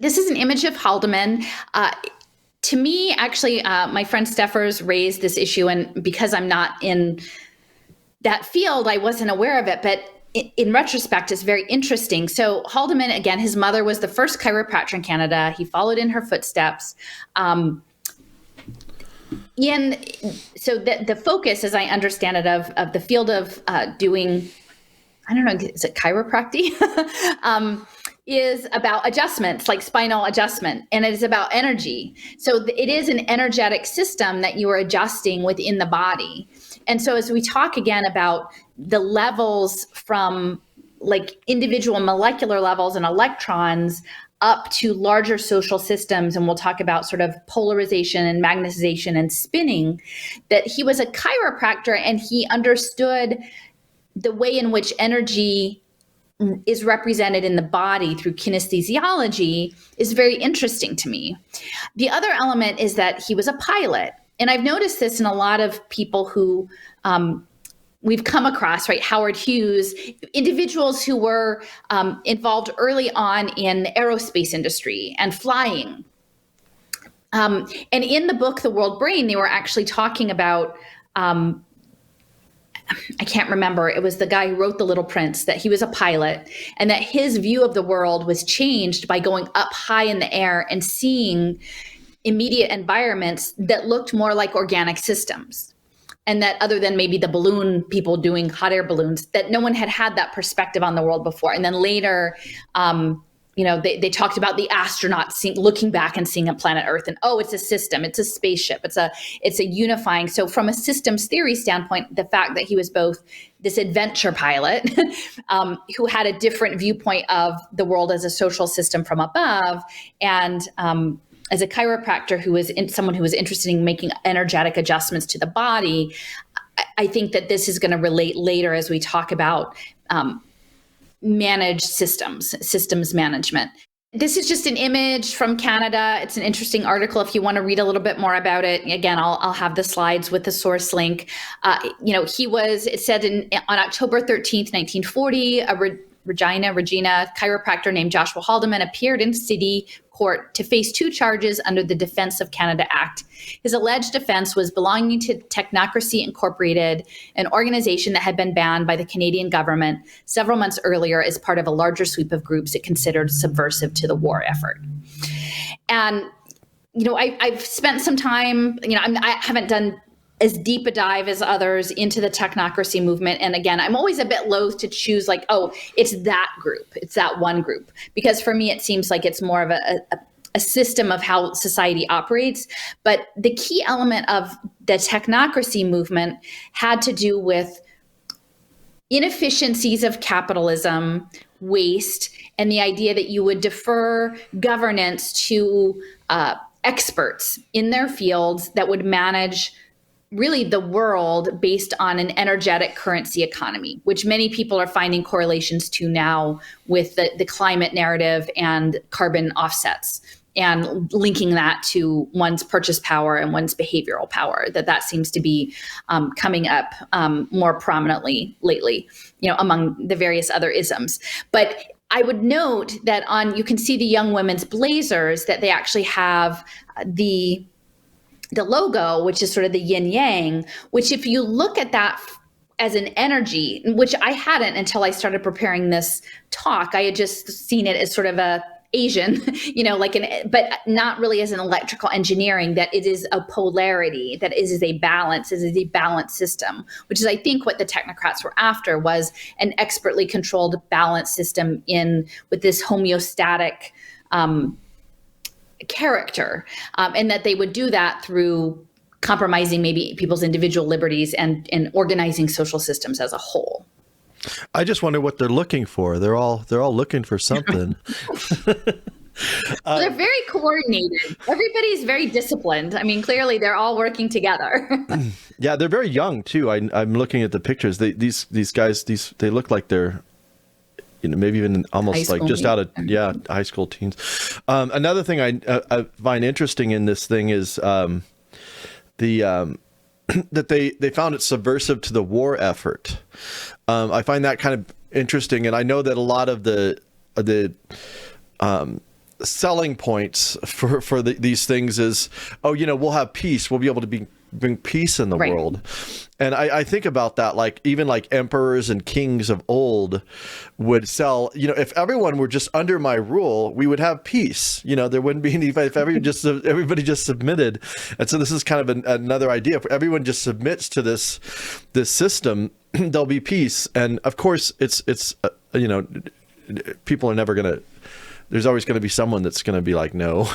This is an image of Haldeman. To me, actually, my friend Steffers raised this issue, and because I'm not in that field, I wasn't aware of it. But in retrospect, it's very interesting. So Haldeman, again, his mother was the first chiropractor in Canada. He followed in her footsteps. So the focus, as I understand it, of the field of doing, I don't know, is it chiropractic? Is about adjustments, like spinal adjustment, and it is about energy. So it is an energetic system that you are adjusting within the body. And so as we talk again about the levels from like individual molecular levels and electrons up to larger social systems, and we'll talk about sort of polarization and magnetization and spinning, that he was a chiropractor and he understood the way in which energy is represented in the body through kinesthesiology is very interesting to me. The other element is that he was a pilot. And I've noticed this in a lot of people who we've come across, right? Howard Hughes, individuals who were involved early on in the aerospace industry and flying. And in the book, The World Brain, they were actually talking about I can't remember. It was the guy who wrote The Little Prince, that he was a pilot and that his view of the world was changed by going up high in the air and seeing immediate environments that looked more like organic systems. And that other than maybe the balloon people doing hot air balloons, that no one had that perspective on the world before. And then later, they talked about the astronauts looking back and seeing a planet Earth, and it's a system, it's a spaceship, it's a unifying. So from a systems theory standpoint, the fact that he was both this adventure pilot who had a different viewpoint of the world as a social system from above, and as a chiropractor who was someone who was interested in making energetic adjustments to the body, I think that this is going to relate later as we talk about managed systems management. This is just an image from Canada. It's an interesting article if you want to read a little bit more about it. Again, I'll have the slides with the source link. It said on October 13th, 1940, Regina chiropractor named Joshua Haldeman appeared in city court to face 2 charges under the Defense of Canada Act. His alleged offense was belonging to Technocracy Incorporated, an organization that had been banned by the Canadian government several months earlier as part of a larger sweep of groups it considered subversive to the war effort. And, I've spent some time, I haven't done as deep a dive as others into the technocracy movement. And again, I'm always a bit loath to choose it's that group, it's that one group, because for me, it seems like it's more of a system of how society operates. But the key element of the technocracy movement had to do with inefficiencies of capitalism, waste, and the idea that you would defer governance to experts in their fields that would manage really the world based on an energetic currency economy, which many people are finding correlations to now with the climate narrative and carbon offsets, and linking that to one's purchase power and one's behavioral power, that seems to be coming up more prominently lately, among the various other isms. But I would note that you can see the young women's blazers, that they actually have the logo, which is sort of the yin yang, which if you look at that as an energy, which I hadn't until I started preparing this talk, I had just seen it as sort of a Asian, but not really as an electrical engineering, that it is a polarity, that it is a balance, it is a balanced system, which is, I think, what the technocrats were after, was an expertly controlled balanced system with this homeostatic character, and that they would do that through compromising maybe people's individual liberties and organizing social systems as a whole. I just wonder what they're looking for. They're all looking for something. They're very coordinated. Everybody's very disciplined. I mean, clearly they're all working together. Yeah, they're very young too. I'm looking at the pictures. These guys, they look like they're, maybe even almost like just out of high school teens. Another thing I find interesting in this thing is that they found it subversive to the war effort. I find that kind of interesting, and I know that a lot of the selling points for these things is, oh, we'll have peace. We'll be able to bring peace in the world. And I think about that, like even like emperors and kings of old would sell, if everyone were just under my rule, we would have peace. There wouldn't be any, if everybody just submitted. And so this is kind of another idea. If everyone just submits to this system, there'll be peace. And of course it's people are never going to, there's always going to be someone that's going to be like, no.